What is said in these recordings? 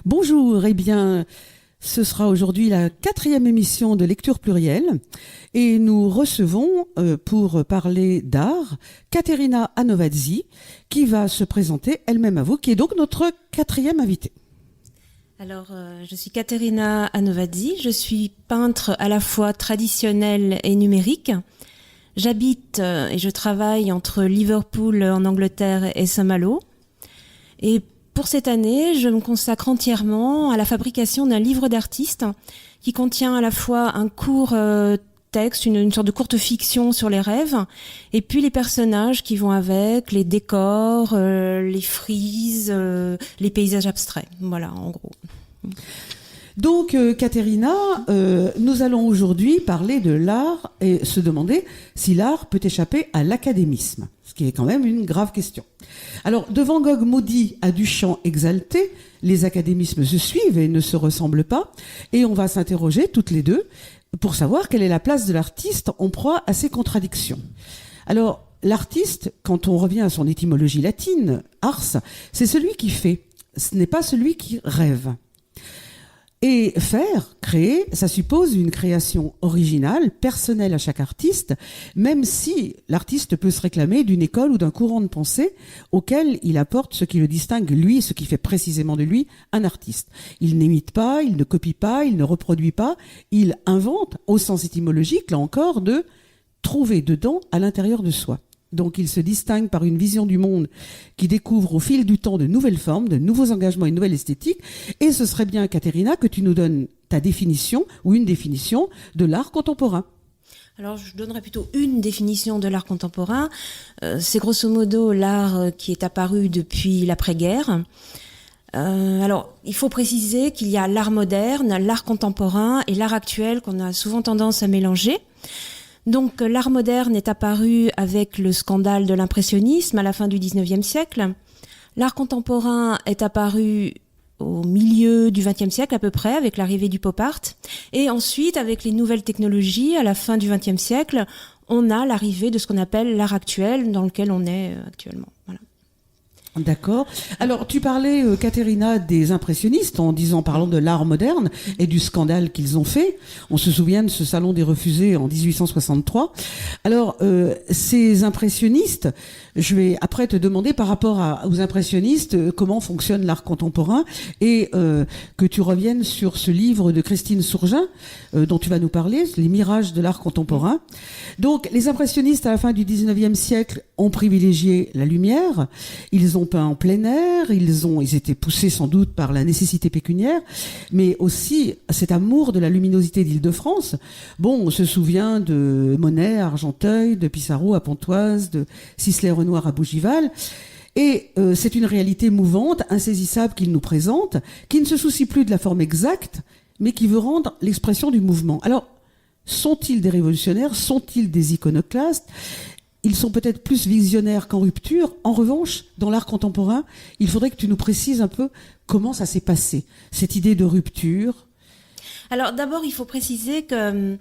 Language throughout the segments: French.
Bonjour, ce sera aujourd'hui la 4e émission de Lecture Plurielle et nous recevons pour parler d'art Caterina Anovazzi qui va se présenter elle-même à vous, qui est donc notre 4e invitée. Alors, je suis Caterina Anovazzi, je suis peintre à la fois traditionnel et numérique. J'habite et je travaille entre Liverpool en Angleterre et Saint-Malo. Et pour cette année, je me consacre entièrement à la fabrication d'un livre d'artiste qui contient à la fois un court texte, une sorte de courte fiction sur les rêves, et puis les personnages qui vont avec, les décors, les frises, les paysages abstraits. Voilà, en gros. Donc, Caterina, nous allons aujourd'hui parler de l'art et se demander si l'art peut échapper à l'académisme, ce qui est quand même une grave question. Alors, de Van Gogh maudit à Duchamp exalté, les académismes se suivent et ne se ressemblent pas, et on va s'interroger toutes les deux pour savoir quelle est la place de l'artiste en proie à ces contradictions. Alors, l'artiste, quand on revient à son étymologie latine, ars, c'est celui qui fait, ce n'est pas celui qui rêve. Et faire, créer, ça suppose une création originale, personnelle à chaque artiste, même si l'artiste peut se réclamer d'une école ou d'un courant de pensée auquel il apporte ce qui le distingue, lui, ce qui fait précisément de lui un artiste. Il n'imite pas, il ne copie pas, il ne reproduit pas, il invente, au sens étymologique, là encore, de trouver dedans à l'intérieur de soi. Donc il se distingue par une vision du monde qui découvre au fil du temps de nouvelles formes, de nouveaux engagements et une nouvelle esthétique. Et ce serait bien, Caterina, que tu nous donnes ta définition ou une définition de l'art contemporain. Alors, je donnerais plutôt une définition de l'art contemporain. C'est grosso modo l'art qui est apparu depuis l'après-guerre. Alors, il faut préciser qu'il y a l'art moderne, l'art contemporain et l'art actuel qu'on a souvent tendance à mélanger. Donc, l'art moderne est apparu avec le scandale de l'impressionnisme à la fin du XIXe siècle. L'art contemporain est apparu au milieu du XXe siècle à peu près, avec l'arrivée du pop art. Et ensuite, avec les nouvelles technologies, à la fin du XXe siècle, on a l'arrivée de ce qu'on appelle l'art actuel, dans lequel on est actuellement. Voilà. D'accord. Alors, tu parlais, Caterina, des impressionnistes parlant de l'art moderne et du scandale qu'ils ont fait. On se souvient de ce salon des refusés en 1863. Alors, ces impressionnistes, je vais après te demander par rapport aux impressionnistes comment fonctionne l'art contemporain et que tu reviennes sur ce livre de Christine Sourgin dont tu vas nous parler, Les mirages de l'art contemporain. Donc, les impressionnistes à la fin du 19e siècle ont privilégié la lumière. Ils ont peint en plein air, ils étaient poussés sans doute par la nécessité pécuniaire, mais aussi cet amour de la luminosité d'Île-de-France. Bon, on se souvient de Monet à Argenteuil, de Pissarro à Pontoise, de Sisley-Renoir à Bougival. Et c'est une réalité mouvante, insaisissable qu'ils nous présentent, qui ne se soucie plus de la forme exacte, mais qui veut rendre l'expression du mouvement. Alors, sont-ils des révolutionnaires? Sont-ils des iconoclastes? Ils sont peut-être plus visionnaires qu'en rupture. En revanche, dans l'art contemporain, il faudrait que tu nous précises un peu comment ça s'est passé, cette idée de rupture. Alors d'abord, il faut préciser que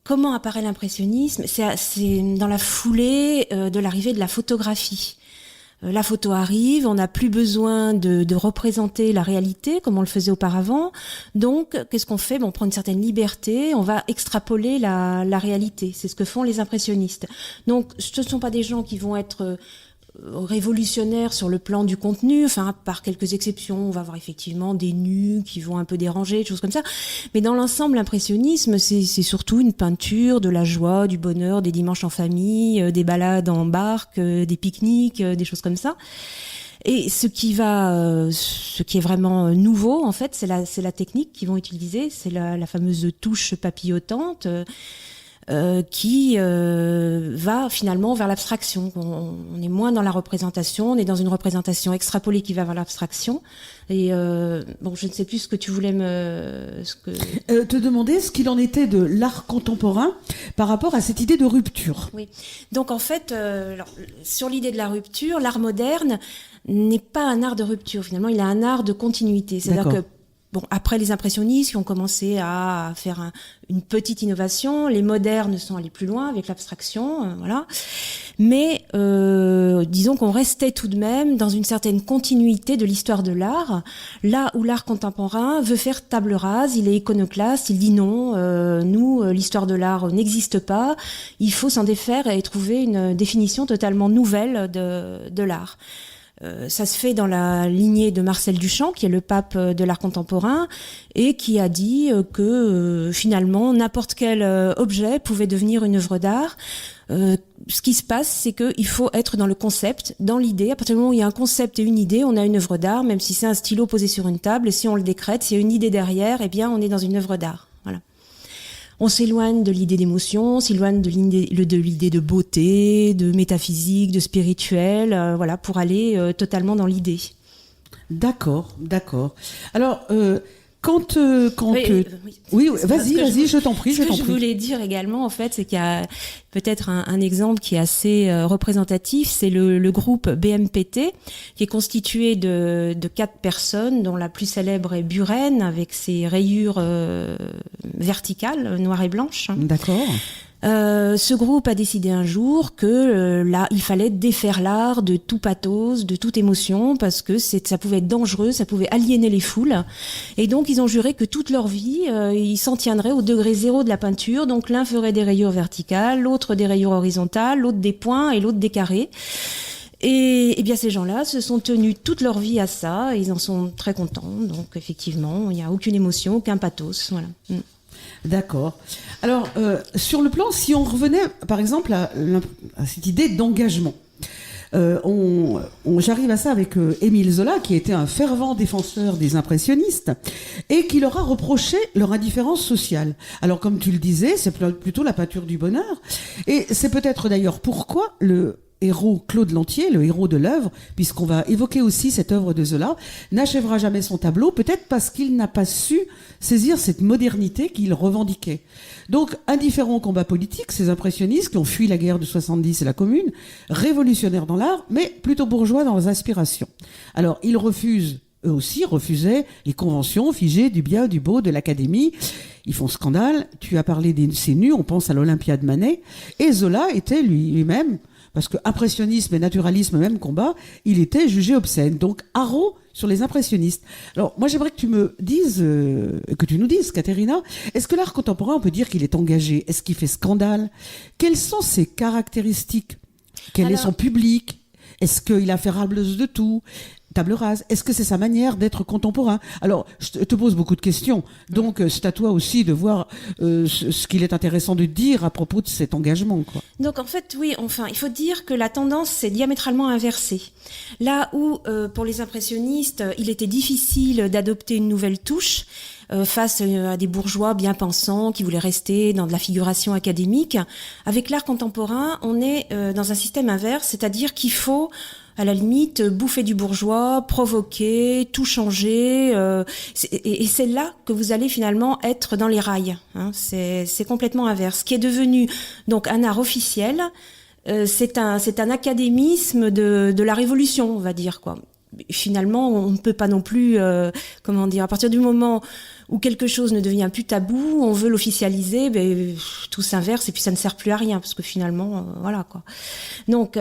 comment apparaît l'impressionnisme, c'est dans la foulée de l'arrivée de la photographie. La photo arrive, on n'a plus besoin de représenter la réalité comme on le faisait auparavant. Donc, qu'est-ce qu'on fait? On prend une certaine liberté, on va extrapoler la réalité. C'est ce que font les impressionnistes. Donc, ce ne sont pas des gens qui vont être révolutionnaires sur le plan du contenu, enfin par quelques exceptions, on va avoir effectivement des nus qui vont un peu déranger, des choses comme ça, mais dans l'ensemble l'impressionnisme c'est surtout une peinture de la joie, du bonheur, des dimanches en famille, des balades en barque, des pique-niques, des choses comme ça. Et ce qui est vraiment nouveau en fait, c'est la technique qu'ils vont utiliser, c'est la fameuse touche papillotante. Qui va finalement vers l'abstraction. On est moins dans la représentation, on est dans une représentation extrapolée qui va vers l'abstraction. Et je ne sais plus ce que tu voulais te demander ce qu'il en était de l'art contemporain par rapport à cette idée de rupture. Oui. Donc en fait, sur l'idée de la rupture, l'art moderne n'est pas un art de rupture. Finalement, il a un art de continuité. C'est-à-dire que Bon, après les impressionnistes qui ont commencé à faire une petite innovation, les modernes sont allés plus loin avec l'abstraction, voilà. Mais disons qu'on restait tout de même dans une certaine continuité de l'histoire de l'art, là où l'art contemporain veut faire table rase, il est iconoclaste, il dit non, nous, l'histoire de l'art n'existe pas, il faut s'en défaire et trouver une définition totalement nouvelle de l'art. Ça se fait dans la lignée de Marcel Duchamp, qui est le pape de l'art contemporain, et qui a dit que finalement n'importe quel objet pouvait devenir une œuvre d'art. Ce qui se passe, c'est qu'il faut être dans le concept, dans l'idée. À partir du moment où il y a un concept et une idée, on a une œuvre d'art, même si c'est un stylo posé sur une table. Et si on le décrète, s'il y a une idée derrière, eh bien, on est dans une œuvre d'art. Voilà. On s'éloigne de l'idée d'émotion, on s'éloigne de l'idée de beauté, de métaphysique, de spirituel, voilà, pour aller totalement dans l'idée. D'accord. Alors, oui, vas-y, je t'en prie. Ce que je voulais dire également, en fait, c'est qu'il y a peut-être un exemple qui est assez représentatif, c'est le groupe BMPT, qui est constitué de 4 personnes, dont la plus célèbre est Buren, avec ses rayures verticales, noires et blanches. D'accord. Ce groupe a décidé un jour que là, il fallait défaire l'art de tout pathos, de toute émotion, parce que ça pouvait être dangereux, ça pouvait aliéner les foules. Et donc, ils ont juré que toute leur vie, ils s'en tiendraient au degré zéro de la peinture. Donc, l'un ferait des rayures verticales, l'autre des rayures horizontales, l'autre des points et l'autre des carrés. Et bien, ces gens-là se sont tenus toute leur vie à ça, et ils en sont très contents. Donc, effectivement, il n'y a aucune émotion, aucun pathos. Voilà. D'accord. Alors, sur le plan, si on revenait, par exemple, à cette idée d'engagement, j'arrive à ça avec Émile Zola, qui était un fervent défenseur des impressionnistes, et qui leur a reproché leur indifférence sociale. Alors, comme tu le disais, c'est plutôt la peinture du bonheur, et c'est peut-être d'ailleurs pourquoi le héros Claude Lantier, le héros de l'œuvre, puisqu'on va évoquer aussi cette œuvre de Zola, n'achèvera jamais son tableau, peut-être parce qu'il n'a pas su saisir cette modernité qu'il revendiquait. Donc, indifférents au combat politique, ces impressionnistes qui ont fui la guerre de 70 et la Commune, révolutionnaires dans l'art, mais plutôt bourgeois dans leurs aspirations. Alors, ils refusent, eux aussi refusaient les conventions figées du bien, du beau, de l'Académie. Ils font scandale. Tu as parlé des ces nus, on pense à l'Olympia de Manet. Et Zola était lui-même, parce que impressionnisme et naturalisme, même combat, il était jugé obscène. Donc, haro sur les impressionnistes. Alors, moi, j'aimerais que tu me dises, que tu nous dises, Caterina, est-ce que l'art contemporain, on peut dire qu'il est engagé? Est-ce qu'il fait scandale? Quelles sont ses caractéristiques? Quel est son public? Est-ce qu'il a fait rableuse de tout? Table rase. Est-ce que c'est sa manière d'être contemporain? Alors, je te pose beaucoup de questions. Donc, c'est à toi aussi de voir ce qu'il est intéressant de dire à propos de cet engagement, quoi. Donc, en fait, oui, enfin, il faut dire que la tendance s'est diamétralement inversée. Là où, pour les impressionnistes, il était difficile d'adopter une nouvelle touche, face à des bourgeois bien pensants qui voulaient rester dans de la figuration académique, avec l'art contemporain, on est dans un système inverse, c'est-à-dire qu'il faut à la limite bouffer du bourgeois, provoquer, tout changer, et c'est là que vous allez finalement être dans les rails. Hein. C'est complètement inverse. Ce qui est devenu donc un art officiel, c'est un académisme de la révolution, on va dire, quoi. Finalement, on ne peut pas non plus, à partir du moment où quelque chose ne devient plus tabou, on veut l'officialiser, tout s'inverse et puis ça ne sert plus à rien, parce que finalement, voilà, quoi. Donc,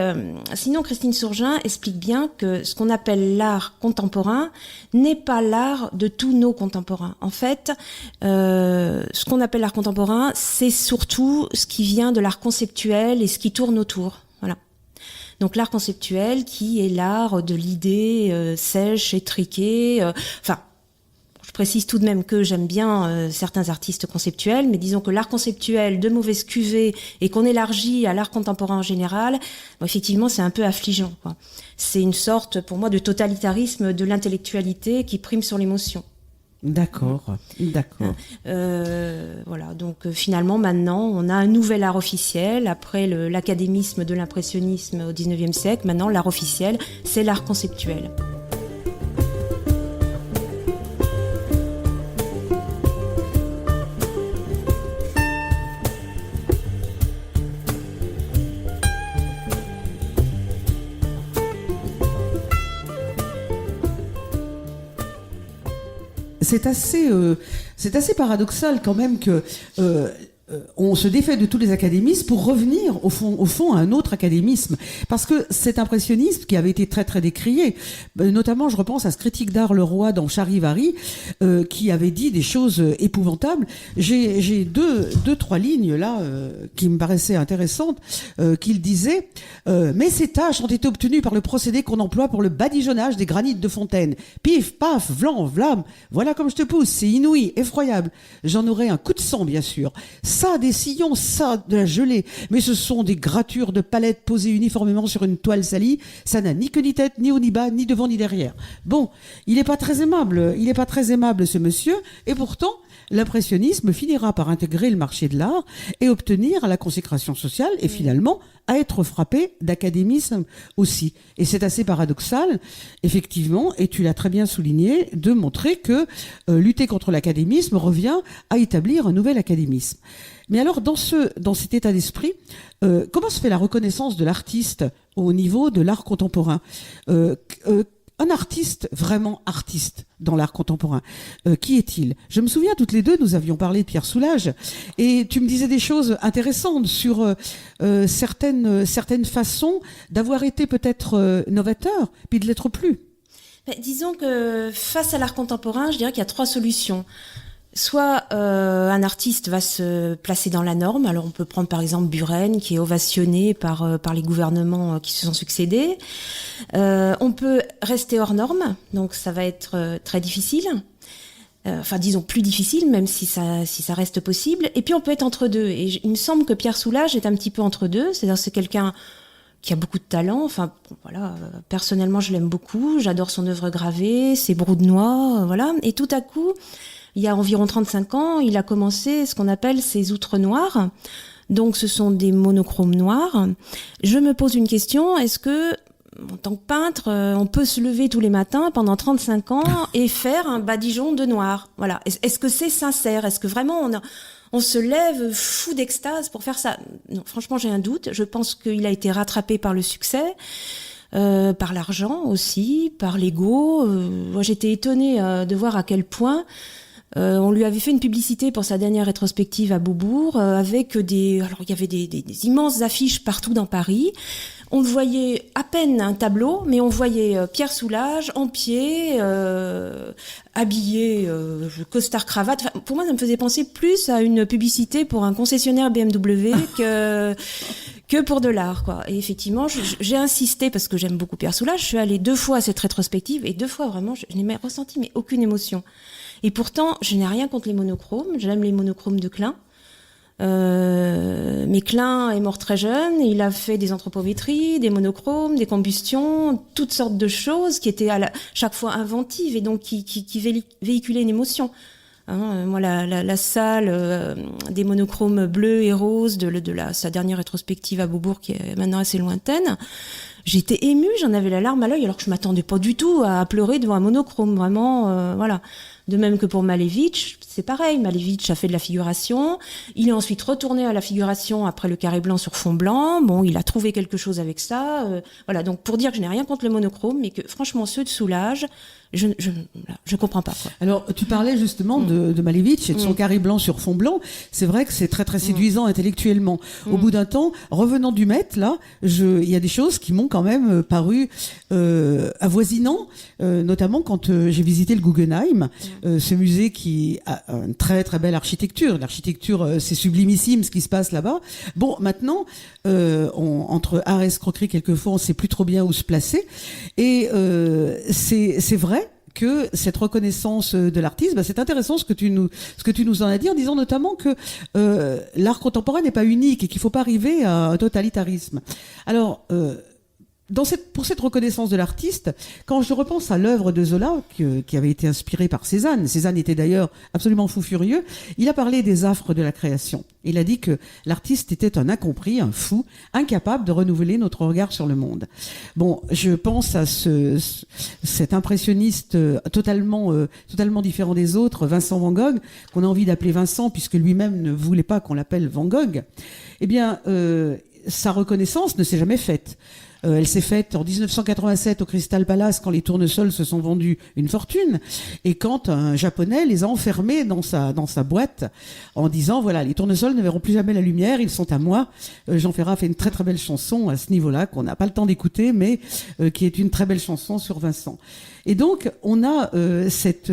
sinon, Christine Sourgin explique bien que ce qu'on appelle l'art contemporain n'est pas l'art de tous nos contemporains. En fait, ce qu'on appelle l'art contemporain, c'est surtout ce qui vient de l'art conceptuel et ce qui tourne autour. Voilà. Donc l'art conceptuel qui est l'art de l'idée sèche, étriquée, je précise tout de même que j'aime bien certains artistes conceptuels, mais disons que l'art conceptuel de mauvaise cuvée et qu'on élargit à l'art contemporain en général, effectivement c'est un peu affligeant, quoi. C'est une sorte pour moi de totalitarisme de l'intellectualité qui prime sur l'émotion. D'accord. Voilà, donc finalement maintenant on a un nouvel art officiel après l'académisme de l'impressionnisme au XIXe siècle. Maintenant l'art officiel c'est l'art conceptuel. c'est assez paradoxal quand même que on se défait de tous les académismes pour revenir au fond à un autre académisme, parce que cet impressionnisme qui avait été très très décrié, notamment je repense à ce critique d'art Leroy dans Charivari, qui avait dit des choses épouvantables. J'ai trois lignes là qui me paraissaient intéressantes, qu'il disait mais ces tâches ont été obtenues par le procédé qu'on emploie pour le badigeonnage des granites de fontaine. Pif, paf, vlan, vlam, voilà comme je te pousse, c'est inouï, effroyable. J'en aurais un coup de sang bien sûr. Ça, des sillons, ça, de la gelée. Mais ce sont des gratures de palettes posées uniformément sur une toile salie. Ça n'a ni queue ni tête, ni haut ni bas, ni devant ni derrière. Bon, il n'est pas très aimable. Il n'est pas très aimable, ce monsieur. Et pourtant, l'impressionnisme finira par intégrer le marché de l'art et obtenir la consécration sociale et finalement à être frappé d'académisme aussi. Et c'est assez paradoxal, effectivement, et tu l'as très bien souligné, de montrer que lutter contre l'académisme revient à établir un nouvel académisme. Mais alors, dans cet état d'esprit, comment se fait la reconnaissance de l'artiste au niveau de l'art contemporain ? Un artiste, vraiment artiste dans l'art contemporain, qui est-il ? Je me souviens, toutes les deux, nous avions parlé de Pierre Soulages, et tu me disais des choses intéressantes sur certaines façons d'avoir été peut-être novateur, puis de l'être plus. Disons que face à l'art contemporain, je dirais qu'il y a trois solutions. Soit un artiste va se placer dans la norme. Alors on peut prendre par exemple Buren, qui est ovationné par les gouvernements qui se sont succédés. On peut rester hors norme, donc ça va être très difficile. Enfin disons plus difficile, même si ça reste possible. Et puis on peut être entre deux. Et il me semble que Pierre Soulages est un petit peu entre deux. C'est-à-dire c'est quelqu'un qui a beaucoup de talent. Enfin voilà, personnellement je l'aime beaucoup. J'adore son œuvre gravée, ses brous de noix, voilà. Et tout à coup, il y a environ 35 ans, il a commencé ce qu'on appelle ses outres noires. Donc, ce sont des monochromes noirs. Je me pose une question, est-ce que, en tant que peintre, on peut se lever tous les matins pendant 35 ans et faire un badigeon de noir ? Voilà. Est-ce que c'est sincère ? Est-ce que vraiment on se lève fou d'extase pour faire ça ? Non, franchement, j'ai un doute. Je pense qu'il a été rattrapé par le succès. Par l'argent aussi, par l'ego. Moi, j'étais étonnée de voir à quel point on lui avait fait une publicité pour sa dernière rétrospective à Beaubourg avec alors il y avait des immenses affiches partout dans Paris. On voyait à peine un tableau, mais on voyait Pierre Soulages en pied, habillé, costard cravate. Enfin, pour moi, ça me faisait penser plus à une publicité pour un concessionnaire BMW que pour de l'art, quoi. Et effectivement, j'ai insisté parce que j'aime beaucoup Pierre Soulages. Je suis allée 2 fois à cette rétrospective et 2 fois vraiment, je n'ai ressenti mais aucune émotion. Et pourtant, je n'ai rien contre les monochromes. J'aime les monochromes de Klein. Mais Klein est mort très jeune. Il a fait des anthropométries, des monochromes, des combustions, toutes sortes de choses qui étaient chaque fois inventives et donc qui véhiculaient une émotion. Moi, la salle des monochromes bleus et roses de sa dernière rétrospective à Beaubourg, qui est maintenant assez lointaine, j'étais émue, j'en avais la larme à l'œil, alors que je m'attendais pas du tout à pleurer devant un monochrome, vraiment, voilà. De même que pour Malevich, c'est pareil. Malevich a fait de la figuration. Il est ensuite retourné à la figuration après le carré blanc sur fond blanc. Bon, il a trouvé quelque chose avec ça. Voilà. Donc, pour dire que je n'ai rien contre le monochrome, mais que franchement, ceux de Soulages, je comprends pas, quoi. Alors, tu parlais justement de Malevich et de son carré blanc sur fond blanc. C'est vrai que c'est très très séduisant intellectuellement. Au bout d'un temps, revenant du Met, là, il y a des choses qui m'ont quand même paru avoisinant, notamment quand j'ai visité le Guggenheim, ce musée qui a une très très belle architecture. L'architecture, c'est sublimissime ce qui se passe là-bas. Bon, maintenant, entre art et escroquerie, quelquefois, on sait plus trop bien où se placer. Et c'est vrai que cette reconnaissance de l'artiste, c'est intéressant ce que tu nous en as dit, en disant notamment que l'art contemporain n'est pas unique et qu'il faut pas arriver à un totalitarisme. Alors, pour cette reconnaissance de l'artiste, quand je repense à l'œuvre de Zola, qui avait été inspirée par Cézanne était d'ailleurs absolument fou furieux, il a parlé des affres de la création. Il a dit que l'artiste était un incompris, un fou, incapable de renouveler notre regard sur le monde. Bon, je pense à cet impressionniste totalement différent des autres, Vincent Van Gogh, qu'on a envie d'appeler Vincent, puisque lui-même ne voulait pas qu'on l'appelle Van Gogh. Eh bien, sa reconnaissance ne s'est jamais faite. Elle s'est faite en 1987 au Crystal Palace quand les tournesols se sont vendus une fortune et quand un Japonais les a enfermés dans sa boîte en disant voilà, les tournesols ne verront plus jamais la lumière, ils sont à moi. Jean Ferrat fait une très très belle chanson à ce niveau-là qu'on n'a pas le temps d'écouter, mais qui est une très belle chanson sur Vincent. Et donc on a cet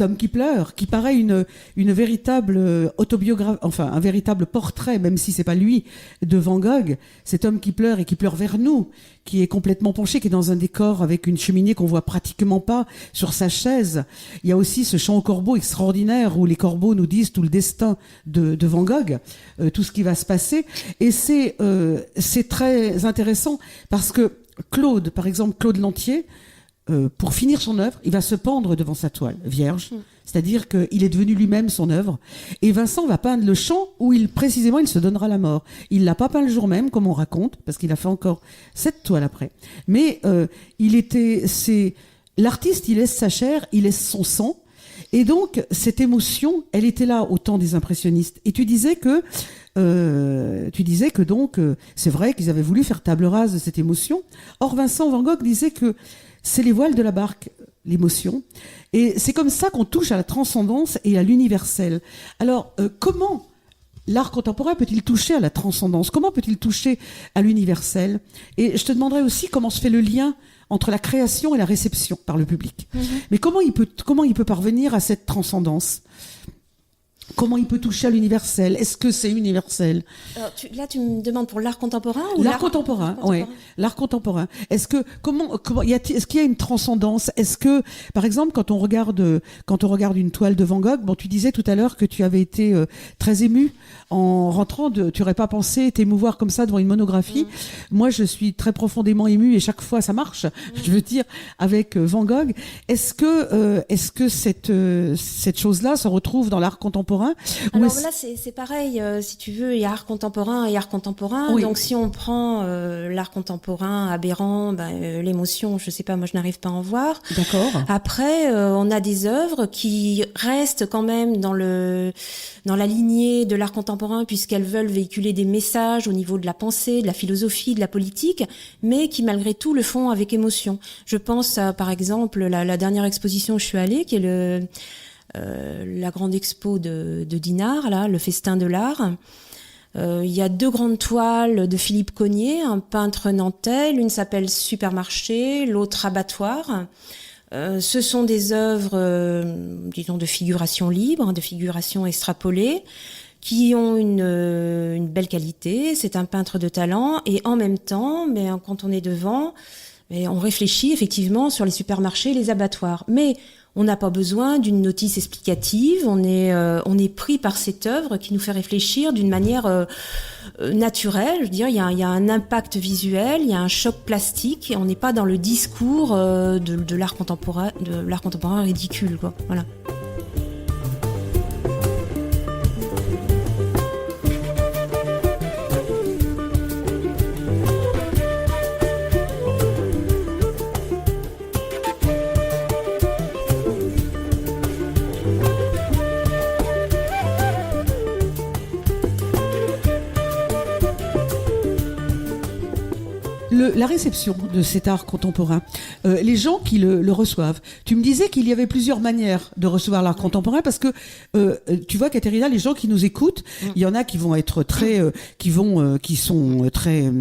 homme qui pleure, qui paraît une véritable autobiographie, enfin un véritable portrait, même si c'est pas lui, de Van Gogh. Cet homme qui pleure et qui pleure vers nous, qui est complètement penché, qui est dans un décor avec une cheminée qu'on voit pratiquement pas sur sa chaise. Il y a aussi ce chant aux corbeaux extraordinaire où les corbeaux nous disent tout le destin de Van Gogh, tout ce qui va se passer. Et c'est très intéressant parce que Claude, par exemple, Claude Lantier, pour finir son œuvre, il va se pendre devant sa toile vierge, c'est-à-dire qu'il est devenu lui-même son œuvre. Et Vincent va peindre le champ où précisément il se donnera la mort. Il l'a pas peint le jour même, comme on raconte, parce qu'il a fait encore 7 toiles après. Mais l'artiste, il laisse sa chair, il laisse son sang. Et donc, cette émotion, elle était là au temps des impressionnistes. Et tu disais que donc, c'est vrai qu'ils avaient voulu faire table rase de cette émotion. Or, Vincent Van Gogh disait que c'est les voiles de la barque, l'émotion. Et c'est comme ça qu'on touche à la transcendance et à l'universel. Alors, comment l'art contemporain peut-il toucher à la transcendance? Comment peut-il toucher à l'universel? Et je te demanderais aussi comment se fait le lien entre la création et la réception par le public. Mais comment il peut parvenir à cette transcendance? Comment il peut toucher à l'universel? Est-ce que c'est universel? Alors, tu me demandes pour l'art contemporain ou l'art contemporain? Oui, l'art contemporain. Est-ce qu'il y a une transcendance? Est-ce que, par exemple, quand on regarde une toile de Van Gogh, bon, tu disais tout à l'heure que tu avais été très ému en rentrant tu n'aurais pas pensé t'émouvoir comme ça devant une monographie. Moi, je suis très profondément émue et chaque fois ça marche. Je veux dire, avec Van Gogh, est-ce que cette chose-là se retrouve dans l'art contemporain? Alors là, c'est pareil, si tu veux, il y a art contemporain et art contemporain. Oui. Donc si on prend l'art contemporain aberrant, l'émotion, je sais pas, moi je n'arrive pas à en voir. D'accord. Après, on a des œuvres qui restent quand même dans la lignée de l'art contemporain puisqu'elles veulent véhiculer des messages au niveau de la pensée, de la philosophie, de la politique, mais qui malgré tout le font avec émotion. Je pense à, par exemple, la dernière exposition où je suis allée, qui est la grande expo de Dinard, là, le festin de l'art. Il y a 2 grandes toiles de Philippe Cogniet, un peintre nantais. L'une s'appelle Supermarché, l'autre Abattoir. Ce sont des œuvres, disons, de figuration libre, de figuration extrapolée, qui ont une belle qualité. C'est un peintre de talent et en même temps, mais quand on est devant, on réfléchit effectivement sur les supermarchés, les abattoirs. Mais on n'a pas besoin d'une notice explicative, on est pris par cette œuvre qui nous fait réfléchir d'une manière naturelle. Je veux dire, il y a un impact visuel, il y a un choc plastique, et on n'est pas dans le discours de l'art contemporain ridicule, quoi. Voilà. La réception de cet art contemporain, les gens qui le reçoivent. Tu me disais qu'il y avait plusieurs manières de recevoir l'art contemporain parce que tu vois, Caterina, les gens qui nous écoutent, il y en a qui vont être très, qui sont très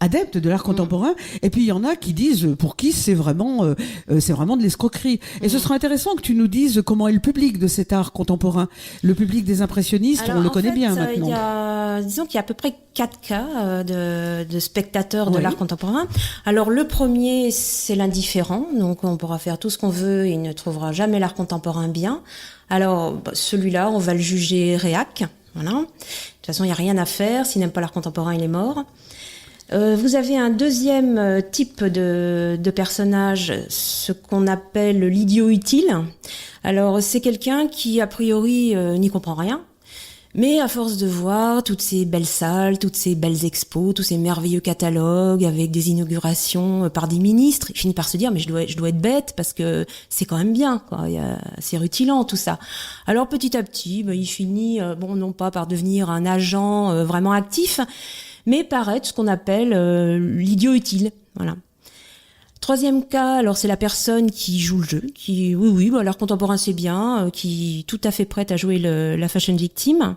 adeptes de l'art contemporain, et puis il y en a qui disent pour qui c'est vraiment de l'escroquerie. Et ce sera intéressant que tu nous dises comment est le public de cet art contemporain, le public des impressionnistes. Alors, on le connaît bien maintenant. Disons qu'il y a à peu près 4 cas de spectateurs de l'art contemporain. Alors le premier, c'est l'indifférent, donc on pourra faire tout ce qu'on veut, il ne trouvera jamais l'art contemporain bien. Alors celui-là, on va le juger réac, voilà. De toute façon, il n'y a rien à faire, s'il n'aime pas l'art contemporain, il est mort. Vous avez un deuxième type de personnage, ce qu'on appelle l'idiot utile. Alors c'est quelqu'un qui a priori n'y comprend rien. Mais à force de voir toutes ces belles salles, toutes ces belles expos, tous ces merveilleux catalogues avec des inaugurations par des ministres, il finit par se dire mais je dois être bête parce que c'est quand même bien, quoi. C'est rutilant tout ça. Alors petit à petit, il finit non pas par devenir un agent vraiment actif, mais paraître ce qu'on appelle l'idiot utile. Voilà. Troisième cas, alors c'est la personne qui joue le jeu, qui l'art contemporain c'est bien, qui est tout à fait prête à jouer la fashion victime.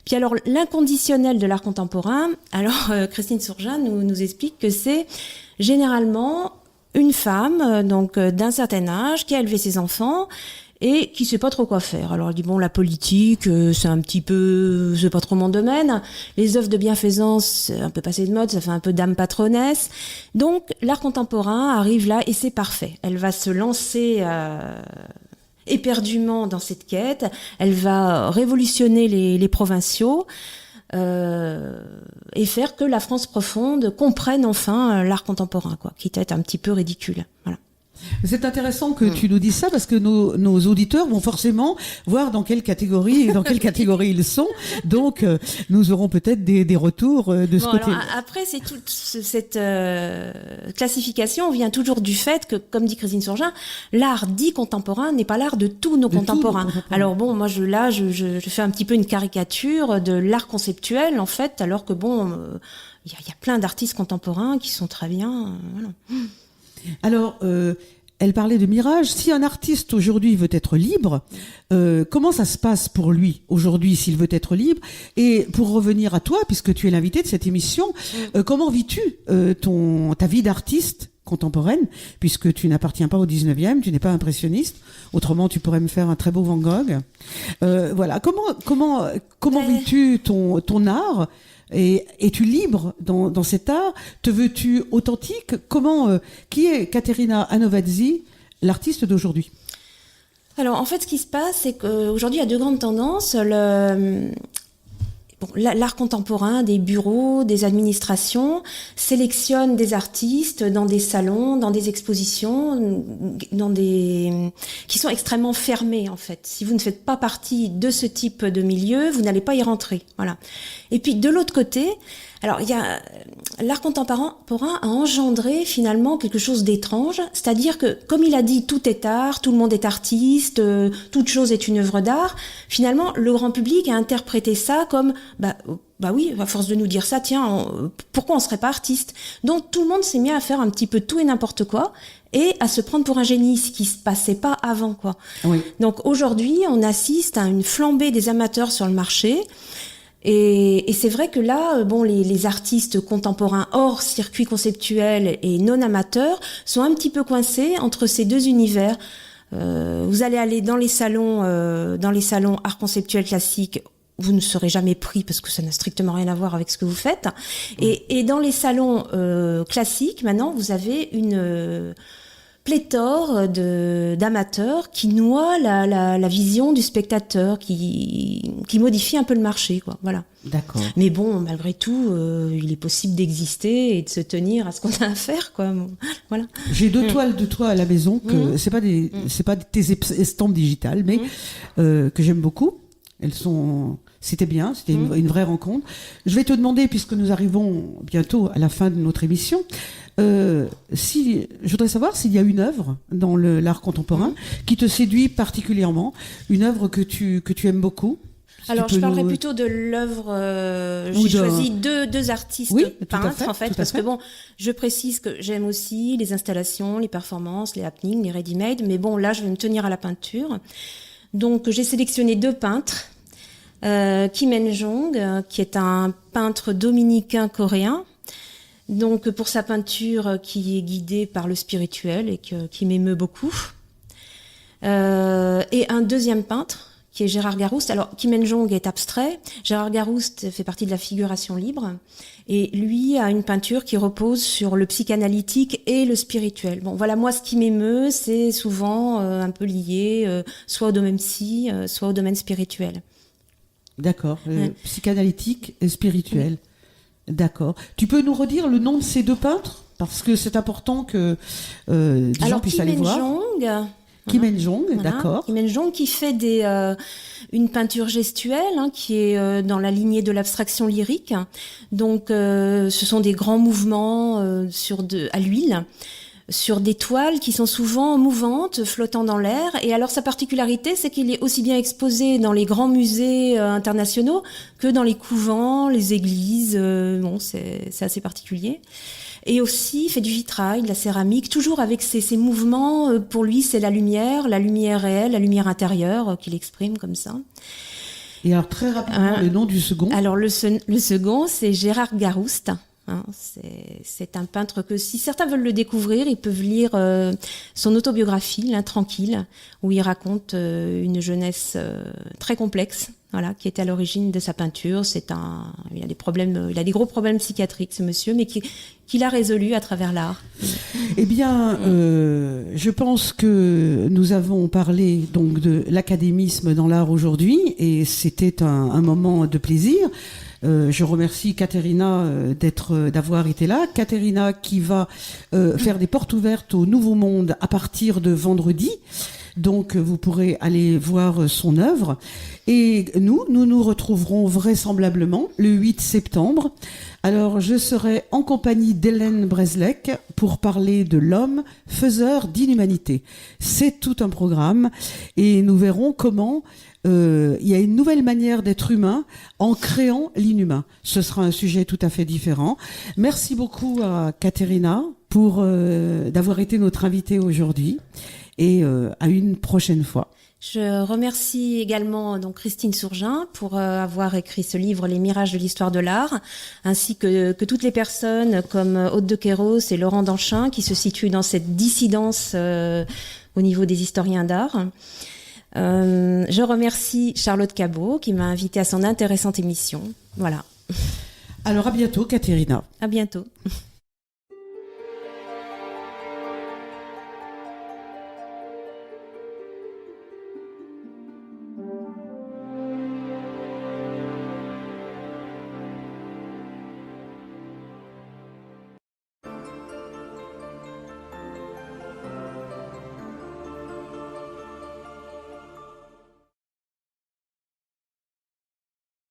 Puis alors l'inconditionnel de l'art contemporain, alors Christine Sourjean nous explique que c'est généralement une femme donc d'un certain âge qui a élevé ses enfants et qui sait pas trop quoi faire. Alors elle dit bon, la politique c'est pas trop mon domaine. Les œuvres de bienfaisance, c'est un peu passé de mode, ça fait un peu dame patronesse. Donc l'art contemporain arrive là et c'est parfait. Elle va se lancer éperdument dans cette quête. Elle va révolutionner les provinciaux et faire que la France profonde comprenne enfin l'art contemporain, quoi, qui était un petit peu ridicule. Voilà. C'est intéressant que tu nous dises ça parce que nos auditeurs vont forcément voir dans quelle catégorie ils sont. Donc, nous aurons peut-être des retours de ce côté. Alors, après, c'est toute cette classification vient toujours du fait que, comme dit Christine Sourjean, l'art dit contemporain n'est pas l'art de tous nos contemporains. Alors bon, moi je fais un petit peu une caricature de l'art conceptuel en fait, alors que bon, il y a plein d'artistes contemporains qui sont très bien. Voilà. Alors, elle parlait de mirage. Si un artiste aujourd'hui veut être libre, comment ça se passe pour lui aujourd'hui s'il veut être libre? Et pour revenir à toi, puisque tu es l'invité de cette émission, comment vis-tu ta vie d'artiste contemporaine, puisque tu n'appartiens pas au 19e, tu n'es pas impressionniste. Autrement, tu pourrais me faire un très beau Van Gogh. Voilà. Comment vis-tu ton art? Et es-tu libre dans cet art? Te veux-tu authentique? Qui est Caterina Anovazzi, l'artiste d'aujourd'hui? Alors, en fait, ce qui se passe, c'est qu'aujourd'hui, il y a deux grandes tendances. L'art contemporain, des bureaux, des administrations sélectionnent des artistes dans des salons, dans des expositions, qui sont extrêmement fermés en fait. Si vous ne faites pas partie de ce type de milieu, vous n'allez pas y rentrer. Voilà. Et puis de l'autre côté, alors il y a l'art contemporain a engendré finalement quelque chose d'étrange, c'est-à-dire que comme il a dit tout est art, tout le monde est artiste, toute chose est une œuvre d'art. Finalement, le grand public a interprété ça comme bah oui, à force de nous dire ça, tiens, pourquoi on serait pas artiste? Donc tout le monde s'est mis à faire un petit peu tout et n'importe quoi et à se prendre pour un génie, ce qui se passait pas avant, quoi. Oui. Donc aujourd'hui, on assiste à une flambée des amateurs sur le marché. Et c'est vrai que là, les artistes contemporains hors circuit conceptuel et non amateurs sont un petit peu coincés entre ces deux univers. Vous allez aller dans les salons art conceptuel classique, vous ne serez jamais pris parce que ça n'a strictement rien à voir avec ce que vous faites. Et dans les salons classiques, maintenant, vous avez une pléthore d'amateurs qui noient la vision du spectateur, qui modifie un peu le marché, quoi. Voilà. D'accord. Mais bon, malgré tout, il est possible d'exister et de se tenir à ce qu'on a à faire, quoi. Bon, voilà. J'ai deux toiles de toi à la maison que c'est pas tes estampes digitales, mais que j'aime beaucoup. C'était bien, c'était une vraie rencontre. Je vais te demander, puisque nous arrivons bientôt à la fin de notre émission, je voudrais savoir s'il y a une œuvre dans l'art contemporain qui te séduit particulièrement, une œuvre que tu aimes beaucoup. Alors, je parlerai plutôt de l'œuvre. J'ai choisi deux artistes peintres, en fait, parce que bon, je précise que j'aime aussi les installations, les performances, les happenings, les ready-made, mais bon, là, je vais me tenir à la peinture. Donc, j'ai sélectionné deux peintres. Kim En-jong, qui est un peintre dominicain coréen. Donc, pour sa peinture qui est guidée par le spirituel et qui m'émeut beaucoup. Et un deuxième peintre, qui est Gérard Garouste. Alors, Kim En-jong est abstrait. Gérard Garouste fait partie de la figuration libre. Et lui a une peinture qui repose sur le psychanalytique et le spirituel. Bon, voilà, moi, ce qui m'émeut, c'est souvent un peu lié soit au domaine psy, soit au domaine spirituel. D'accord. Psychanalytique et spirituel. D'accord. Tu peux nous redire le nom de ces deux peintres? Parce que c'est important que des gens puissent aller voir. Kim En-jong, voilà. D'accord. Kim En-jong qui fait une peinture gestuelle, qui est dans la lignée de l'abstraction lyrique. Donc, ce sont des grands mouvements à l'huile. sur des toiles qui sont souvent mouvantes, flottant dans l'air. Et alors sa particularité, c'est qu'il est aussi bien exposé dans les grands musées internationaux que dans les couvents, les églises. Bon, c'est assez particulier. Et aussi, il fait du vitrail, de la céramique, toujours avec ces mouvements. Pour lui, c'est la lumière réelle, la lumière intérieure qu'il exprime comme ça. Et alors, très rapidement, le nom du second. Alors, le second, c'est Gérard Garouste. C'est un peintre que, si certains veulent le découvrir, ils peuvent lire son autobiographie, L'Intranquille, où il raconte une jeunesse très complexe, voilà, qui était à l'origine de sa peinture. Il a des problèmes, il a des gros problèmes psychiatriques, ce monsieur, mais qu'il a résolu à travers l'art. Eh bien, je pense que nous avons parlé donc de l'académisme dans l'art aujourd'hui, et c'était un moment de plaisir. Je remercie Caterina d'avoir été là. Caterina qui va faire des portes ouvertes au Nouveau Monde à partir de vendredi. Donc vous pourrez aller voir son œuvre. Et nous retrouverons vraisemblablement le 8 septembre. Alors je serai en compagnie d'Hélène Breslec pour parler de l'homme faiseur d'inhumanité. C'est tout un programme et nous verrons comment il y a une nouvelle manière d'être humain en créant l'inhumain. Ce sera un sujet tout à fait différent. Merci beaucoup à Caterina pour d'avoir été notre invitée aujourd'hui et à une prochaine fois. Je remercie également donc Christine Sourgin pour avoir écrit ce livre Les Mirages de l'histoire de l'art, ainsi que toutes les personnes comme Aude de Queyros et Laurent Danchin qui se situent dans cette dissidence au niveau des historiens d'art. Je remercie Charlotte Cabot qui m'a invitée à son intéressante émission. Voilà. Alors à bientôt, Caterina. À bientôt.